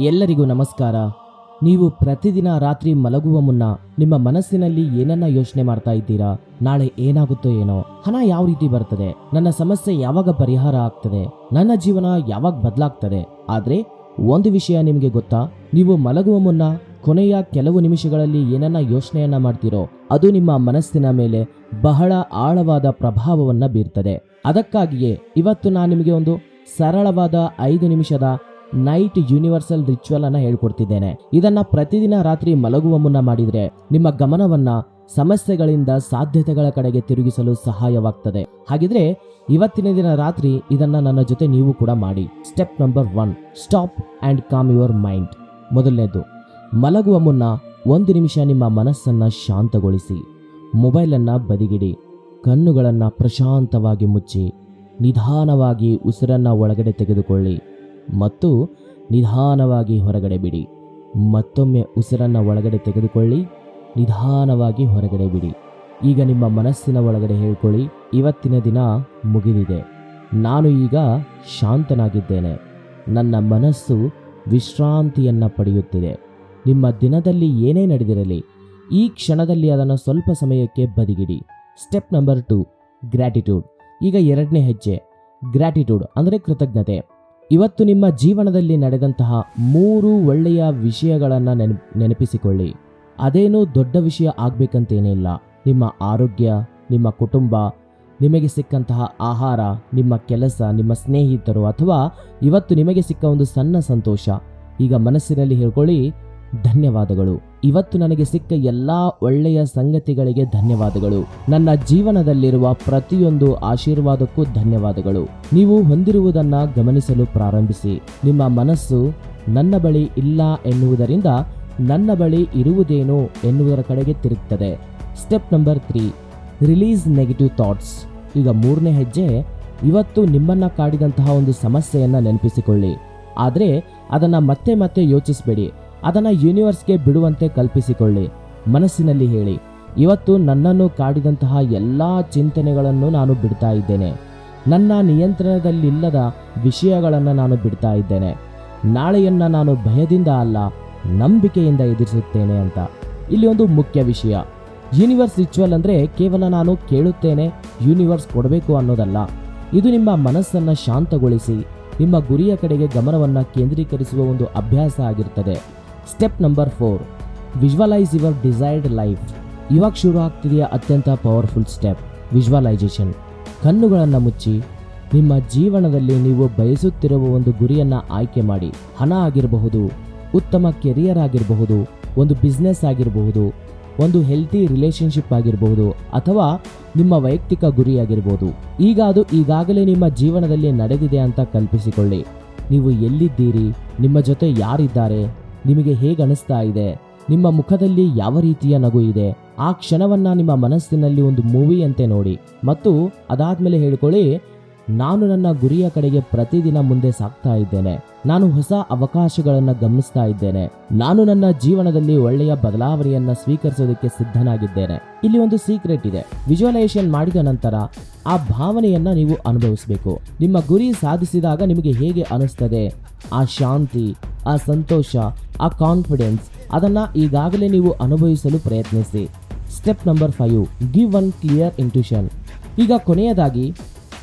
ಎಲ್ಲರಿಗೂ ನಮಸ್ಕಾರ. ನೀವು ಪ್ರತಿದಿನ ರಾತ್ರಿ ಮಲಗುವ ಮುನ್ನ ನಿಮ್ಮ ಮನಸ್ಸಿನಲ್ಲಿ ಏನನ್ನ ಯೋಚನೆ ಮಾಡ್ತಾ ಇದ್ದೀರಾ? ನಾಳೆ ಏನಾಗುತ್ತೋ ಏನೋ, ಹಣ ಯಾವ ರೀತಿ ಬರ್ತದೆ, ನನ್ನ ಸಮಸ್ಯೆ ಯಾವಾಗ ಪರಿಹಾರ ಆಗ್ತದೆ, ನನ್ನ ಜೀವನ ಯಾವಾಗ ಬದಲಾಗ್ತದೆ. ಆದ್ರೆ ಒಂದು ವಿಷಯ ನಿಮಗೆ ಗೊತ್ತಾ? ನೀವು ಮಲಗುವ ಮುನ್ನ ಕೊನೆಯ ಕೆಲವು ನಿಮಿಷಗಳಲ್ಲಿ ಏನನ್ನ ಯೋಚನೆಯನ್ನ ಮಾಡ್ತೀರೋ ಅದು ನಿಮ್ಮ ಮನಸ್ಸಿನ ಮೇಲೆ ಬಹಳ ಆಳವಾದ ಪ್ರಭಾವವನ್ನ ಬೀರ್ತದೆ. ಅದಕ್ಕಾಗಿಯೇ ಇವತ್ತು ನಾನು ನಿಮಗೆ ಒಂದು ಸರಳವಾದ 5 ನಿಮಿಷದ ನೈಟ್ ಯೂನಿವರ್ಸಲ್ ರಿಚುವಲ್ ಅನ್ನ ಹೇಳ್ಕೊಡ್ತಿದ್ದೇನೆ. ಇದನ್ನ ಪ್ರತಿದಿನ ರಾತ್ರಿ ಮಲಗುವ ಮುನ್ನ ಮಾಡಿದ್ರೆ ನಿಮ್ಮ ಗಮನವನ್ನ ಸಮಸ್ಯೆಗಳಿಂದ ಸಾಧ್ಯತೆಗಳ ಕಡೆಗೆ ತಿರುಗಿಸಲು ಸಹಾಯವಾಗ್ತದೆ. ಹಾಗಿದ್ರೆ ಇವತ್ತಿನ ದಿನ ರಾತ್ರಿ ಇದನ್ನ ನನ್ನ ಜೊತೆ ನೀವು ಕೂಡ ಮಾಡಿ. Step number 1, stop and com your mind. ಮೊದಲನೇದು, ಮಲಗುವ ಮುನ್ನ 1 ನಿಮಿಷ ನಿಮ್ಮ ಮನಸ್ಸನ್ನ ಶಾಂತಗೊಳಿಸಿ. ಮೊಬೈಲನ್ನು ಬದಿಗಿಡಿ, ಕಣ್ಣುಗಳನ್ನು ಪ್ರಶಾಂತವಾಗಿ ಮುಚ್ಚಿ ನಿಧಾನವಾಗಿ ಉಸಿರನ್ನು ಒಳಗಡೆ ತೆಗೆದುಕೊಳ್ಳಿ ಮತ್ತು ನಿಧಾನವಾಗಿ ಹೊರಗಡೆ ಬಿಡಿ. ಮತ್ತೊಮ್ಮೆ ಉಸಿರನ್ನು ಒಳಗಡೆ ತೆಗೆದುಕೊಳ್ಳಿ, ನಿಧಾನವಾಗಿ ಹೊರಗಡೆ ಬಿಡಿ. ಈಗ ನಿಮ್ಮ ಮನಸ್ಸಿನ ಒಳಗಡೆ ಹೇಳ್ಕೊಳ್ಳಿ, ಇವತ್ತಿನ ದಿನ ಮುಗಿದಿದೆ, ನಾನು ಈಗ ಶಾಂತನಾಗಿದ್ದೇನೆ, ನನ್ನ ಮನಸ್ಸು ವಿಶ್ರಾಂತಿಯನ್ನು ಪಡೆಯುತ್ತಿದೆ. ನಿಮ್ಮ ದಿನದಲ್ಲಿ ಏನೇ ನಡೆದಿರಲಿ ಈ ಕ್ಷಣದಲ್ಲಿ ಅದನ್ನು ಸ್ವಲ್ಪ ಸಮಯಕ್ಕೆ ಬದಿಗಿಡಿ. Step number 2, gratitude. ಈಗ 2ನೇ ಹೆಜ್ಜೆ, ಗ್ರ್ಯಾಟಿಟ್ಯೂಡ್ ಅಂದರೆ ಕೃತಜ್ಞತೆ. ಇವತ್ತು ನಿಮ್ಮ ಜೀವನದಲ್ಲಿ ನಡೆದಂತಹ 3 ಒಳ್ಳೆಯ ವಿಷಯಗಳನ್ನು ನೆನಪಿಸಿಕೊಳ್ಳಿ. ಅದೇನೂ ದೊಡ್ಡ ವಿಷಯ ಆಗಬೇಕಂತೇನಿಲ್ಲ. ನಿಮ್ಮ ಆರೋಗ್ಯ, ನಿಮ್ಮ ಕುಟುಂಬ, ನಿಮಗೆ ಸಿಕ್ಕಂತಹ ಆಹಾರ, ನಿಮ್ಮ ಕೆಲಸ, ನಿಮ್ಮ ಸ್ನೇಹಿತರು ಅಥವಾ ಇವತ್ತು ನಿಮಗೆ ಸಿಕ್ಕ ಒಂದು ಸಣ್ಣ ಸಂತೋಷ. ಈಗ ಮನಸ್ಸಿನಲ್ಲಿ ಹೇಳ್ಕೊಳ್ಳಿ, ಧನ್ಯವಾದಗಳು, ಇವತ್ತು ನನಗೆ ಸಿಕ್ಕ ಎಲ್ಲ ಒಳ್ಳೆಯ ಸಂಗತಿಗಳಿಗೆ ಧನ್ಯವಾದಗಳು, ನನ್ನ ಜೀವನದಲ್ಲಿರುವ ಪ್ರತಿಯೊಂದು ಆಶೀರ್ವಾದಕ್ಕೂ ಧನ್ಯವಾದಗಳು. ನೀವು ಹೊಂದಿರುವುದನ್ನ ಗಮನಿಸಲು ಪ್ರಾರಂಭಿಸಿ. ನಿಮ್ಮ ಮನಸ್ಸು ನನ್ನ ಬಳಿ ಇಲ್ಲ ಎನ್ನುವುದರಿಂದ ನನ್ನ ಬಳಿ ಇರುವುದೇನು ಎನ್ನುವುದರ ಕಡೆಗೆ ತಿರುಗ್ತದೆ. Step number 3, release negative thoughts. ಈಗ 3ನೇ ಹೆಜ್ಜೆ, ಇವತ್ತು ನಿಮ್ಮನ್ನ ಕಾಡಿದಂತಹ ಒಂದು ಸಮಸ್ಯೆಯನ್ನ ನೆನಪಿಸಿಕೊಳ್ಳಿ. ಆದರೆ ಅದನ್ನ ಮತ್ತೆ ಮತ್ತೆ ಯೋಚಿಸಬೇಡಿ, ಅದನ್ನು ಯೂನಿವರ್ಸ್ಗೆ ಬಿಡುವಂತೆ ಕಲ್ಪಿಸಿಕೊಳ್ಳಿ. ಮನಸ್ಸಿನಲ್ಲಿ ಹೇಳಿ, ಇವತ್ತು ನನ್ನನ್ನು ಕಾಡಿದಂತಹ ಎಲ್ಲ ಚಿಂತನೆಗಳನ್ನು ನಾನು ಬಿಡ್ತಾ ಇದ್ದೇನೆ, ನನ್ನ ನಿಯಂತ್ರಣದಲ್ಲಿಲ್ಲದ ವಿಷಯಗಳನ್ನು ನಾನು ಬಿಡ್ತಾ ಇದ್ದೇನೆ, ನಾಳೆಯನ್ನು ನಾನು ಭಯದಿಂದ ಅಲ್ಲ ನಂಬಿಕೆಯಿಂದ ಎದುರಿಸುತ್ತೇನೆ ಅಂತ. ಇಲ್ಲಿ ಒಂದು ಮುಖ್ಯ ವಿಷಯ, ಯೂನಿವರ್ಸ್ ರಿಚುವಲ್ ಅಂದರೆ ಕೇವಲ ನಾನು ಕೇಳುತ್ತೇನೆ ಯೂನಿವರ್ಸ್ ಕೊಡಬೇಕು ಅನ್ನೋದಲ್ಲ. ಇದು ನಿಮ್ಮ ಮನಸ್ಸನ್ನು ಶಾಂತಗೊಳಿಸಿ ನಿಮ್ಮ ಗುರಿಯ ಕಡೆಗೆ ಗಮನವನ್ನು ಕೇಂದ್ರೀಕರಿಸುವ ಒಂದು ಅಭ್ಯಾಸ ಆಗಿರ್ತದೆ. Step number 4, visualise your desired life. ಇವಾಗ ಶುರು ಆಗ್ತಿದೆಯಾ ಅತ್ಯಂತ ಪವರ್ಫುಲ್ ಸ್ಟೆಪ್, ವಿಜುವಲೈಸೇಷನ್. ಕಣ್ಣುಗಳನ್ನು ಮುಚ್ಚಿ ನಿಮ್ಮ ಜೀವನದಲ್ಲಿ ನೀವು ಬಯಸುತ್ತಿರುವ ಒಂದು ಗುರಿಯನ್ನು ಆಯ್ಕೆ ಮಾಡಿ. ಹಣ ಆಗಿರಬಹುದು, ಉತ್ತಮ ಕೆರಿಯರ್ ಆಗಿರಬಹುದು, ಒಂದು ಬಿಸ್ನೆಸ್ ಆಗಿರಬಹುದು, ಒಂದು ಹೆಲ್ತಿ ರಿಲೇಶನ್ಶಿಪ್ ಆಗಿರಬಹುದು ಅಥವಾ ನಿಮ್ಮ ವೈಯಕ್ತಿಕ ಗುರಿಯಾಗಿರ್ಬೋದು. ಈಗ ಅದು ಈಗಾಗಲೇ ನಿಮ್ಮ ಜೀವನದಲ್ಲಿ ನಡೆದಿದೆ ಅಂತ ಕಲ್ಪಿಸಿಕೊಳ್ಳಿ. ನೀವು ಎಲ್ಲಿದ್ದೀರಿ, ನಿಮ್ಮ ಜೊತೆ ಯಾರಿದ್ದಾರೆ, ನಿಮಗೆ ಹೇಗೆ ಅನಿಸ್ತಾ ಇದೆ, ನಿಮ್ಮ ಮುಖದಲ್ಲಿ ಯಾವ ರೀತಿಯ ನಗು ಇದೆ, ಆ ಕ್ಷಣವನ್ನ ನಿಮ್ಮ ಮನಸ್ಸಿನಲ್ಲಿ ಒಂದು ಮೂವಿ ಅಂತೆ ನೋಡಿ ಮತ್ತು ಅದಾದ್ಮೇಲೆ ಹೇಳ್ಕೊಳ್ಳಿ, ನಾನು ನನ್ನ ಗುರಿಯ ಕಡೆಗೆ ಪ್ರತಿದಿನ ಮುಂದೆ ಸಾಗ್ತಾ ಇದ್ದೇನೆ, ನಾನು ಹೊಸ ಅವಕಾಶಗಳನ್ನು ಗಮನಿಸ್ತಾ ಇದ್ದೇನೆ, ನಾನು ನನ್ನ ಜೀವನದಲ್ಲಿ ಒಳ್ಳೆಯ ಬದಲಾವಣೆಯನ್ನ ಸ್ವೀಕರಿಸೋದಕ್ಕೆ ಸಿದ್ಧನಾಗಿದ್ದೇನೆ. ಇಲ್ಲಿ ಒಂದು ಸೀಕ್ರೆಟ್ ಇದೆ, ವಿಜುವಲೈಸೇಷನ್ ಮಾಡಿದ ನಂತರ ಆ ಭಾವನೆಯನ್ನ ನೀವು ಅನುಭವಿಸಬೇಕು. ನಿಮ್ಮ ಗುರಿ ಸಾಧಿಸಿದಾಗ ನಿಮಗೆ ಹೇಗೆ ಅನಿಸ್ತದೆ, ಆ ಶಾಂತಿ, ಆ ಸಂತೋಷ, ಆ ಕಾನ್ಫಿಡೆನ್ಸ್, ಅದನ್ನ ಈಗಾಗಲೇ ನೀವು ಅನುಭವಿಸಲು ಪ್ರಯತ್ನಿಸಿ. Step number 5, give one clear intuition. ಈಗ ಕೊನೆಯದಾಗಿ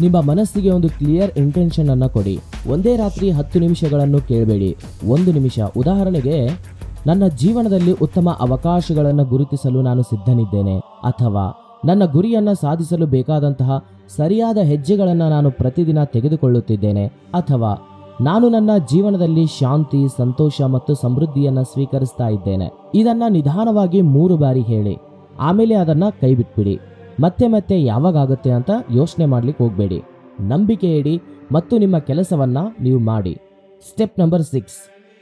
ನಿಮ್ಮ ಮನಸ್ಸಿಗೆ ಒಂದು ಕ್ಲಿಯರ್ ಇಂಟೆನ್ಷನ್ ಅನ್ನು ಕೊಡಿ. ಒಂದೇ ರಾತ್ರಿ 10 ನಿಮಿಷಗಳನ್ನು ಕೇಳಬೇಡಿ. 1 ನಿಮಿಷ, ಉದಾಹರಣೆಗೆ, ನನ್ನ ಜೀವನದಲ್ಲಿ ಉತ್ತಮ ಅವಕಾಶಗಳನ್ನು ಗುರುತಿಸಲು ನಾನು ಸಿದ್ಧನಿದ್ದೇನೆ, ಅಥವಾ ನನ್ನ ಗುರಿಯನ್ನು ಸಾಧಿಸಲು ಬೇಕಾದಂತಹ ಸರಿಯಾದ ಹೆಜ್ಜೆಗಳನ್ನು ನಾನು ಪ್ರತಿದಿನ ತೆಗೆದುಕೊಳ್ಳುತ್ತಿದ್ದೇನೆ, ಅಥವಾ ನಾನು ನನ್ನ ಜೀವನದಲ್ಲಿ ಶಾಂತಿ, ಸಂತೋಷ ಮತ್ತು ಸಮೃದ್ಧಿಯನ್ನು ಸ್ವೀಕರಿಸ್ತಾ ಇದ್ದೇನೆ. ಇದನ್ನ ನಿಧಾನವಾಗಿ 3 ಬಾರಿ ಹೇಳಿ. ಆಮೇಲೆ ಅದನ್ನ ಕೈ ಬಿಟ್ಬಿಡಿ. ಮತ್ತೆ ಮತ್ತೆ ಯಾವಾಗುತ್ತೆ ಅಂತ ಯೋಚನೆ ಮಾಡ್ಲಿಕ್ಕೆ ಹೋಗಬೇಡಿ. ನಂಬಿಕೆ ಇಡಿ ಮತ್ತು ನಿಮ್ಮ ಕೆಲಸವನ್ನ ನೀವು ಮಾಡಿ. Step number 6,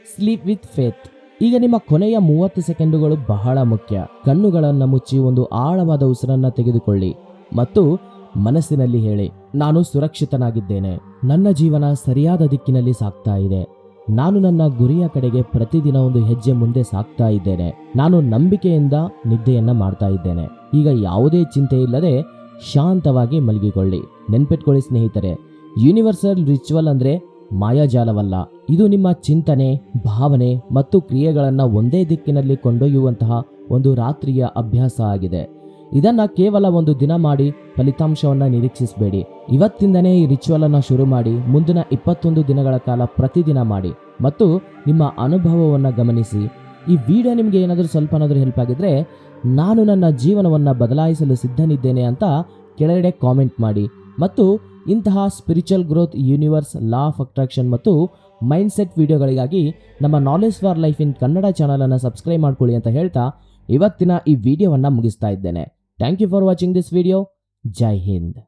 sleep with faith. ಈಗ ನಿಮ್ಮ ಕೊನೆಯ 30 ಸೆಕೆಂಡುಗಳು ಬಹಳ ಮುಖ್ಯ. ಕಣ್ಣುಗಳನ್ನು ಮುಚ್ಚಿ ಒಂದು ಆಳವಾದ ಉಸಿರನ್ನ ತೆಗೆದುಕೊಳ್ಳಿ ಮತ್ತು ಮನಸ್ಸಿನಲ್ಲಿ ಹೇಳಿ, ನಾನು ಸುರಕ್ಷಿತನಾಗಿದ್ದೇನೆ, ನನ್ನ ಜೀವನ ಸರಿಯಾದ ದಿಕ್ಕಿನಲ್ಲಿ ಸಾಗ್ತಾ ಇದೆ, ನಾನು ನನ್ನ ಗುರಿಯ ಕಡೆಗೆ ಪ್ರತಿದಿನ ಒಂದು ಹೆಜ್ಜೆ ಮುಂದೆ ಸಾಗ್ತಾ ಇದ್ದೇನೆ, ನಾನು ನಂಬಿಕೆಯಿಂದ ನಿದ್ದೆಯನ್ನ ಮಾಡ್ತಾ ಇದ್ದೇನೆ. ಈಗ ಯಾವುದೇ ಚಿಂತೆ ಇಲ್ಲದೆ ಶಾಂತವಾಗಿ ಮಲಗಿಕೊಳ್ಳಿ. ನೆನ್ಪಿಟ್ಕೊಳ್ಳಿ ಸ್ನೇಹಿತರೆ, ಯೂನಿವರ್ಸಲ್ ರಿಚುವಲ್ ಅಂದ್ರೆ ಮಾಯಾಜಾಲವಲ್ಲ. ಇದು ನಿಮ್ಮ ಚಿಂತನೆ, ಭಾವನೆ ಮತ್ತು ಕ್ರಿಯೆಗಳನ್ನು ಒಂದೇ ದಿಕ್ಕಿನಲ್ಲಿ ಕೊಂಡೊಯ್ಯುವಂತಹ ಒಂದು ರಾತ್ರಿಯ ಅಭ್ಯಾಸ ಆಗಿದೆ. ಇದನ್ನ ಕೇವಲ ಒಂದು ದಿನ ಮಾಡಿ ಫಲಿತಾಂಶವನ್ನ ನಿರೀಕ್ಷಿಸಬೇಡಿ. ಇವತ್ತಿಂದನೇ ಈ ರಿಚುವಲ್ ಅನ್ನ ಶುರು ಮಾಡಿ ಮುಂದಿನ 21 ದಿನಗಳ ಕಾಲ ಪ್ರತಿದಿನ ಮಾಡಿ ಮತ್ತು ನಿಮ್ಮ ಅನುಭವವನ್ನು ಗಮನಿಸಿ. ಈ ವಿಡಿಯೋ ನಿಮಗೆ ಏನಾದರೂ ಸ್ವಲ್ಪನಾದರೂ ಹೆಲ್ಪ್ ಆಗಿದ್ರೆ ನಾನು ನನ್ನ ಜೀವನವನ್ನು ಬದಲಾಯಿಸಲು ಸಿದ್ಧನಿದ್ದೇನೆ ಅಂತ ಕೆಳಗಡೆ ಕಾಮೆಂಟ್ ಮಾಡಿ. ಮತ್ತು ಇಂತಹ spiritual growth, universe, law of attraction ಮತ್ತು ಮೈಂಡ್ಸೆಟ್ ವಿಡಿಯೋಗಳಿಗಾಗಿ ನಮ್ಮ knowledge for life in Kannada ಚಾನಲನ್ನು ಸಬ್ಸ್ಕ್ರೈಬ್ ಮಾಡ್ಕೊಳ್ಳಿ ಅಂತ ಹೇಳ್ತಾ ಇವತ್ತಿನ ಈ ವಿಡಿಯೋವನ್ನು ಮುಗಿಸ್ತಾ ಇದ್ದೇನೆ. Thank you for watching this video. ಜೈ ಹಿಂದ್.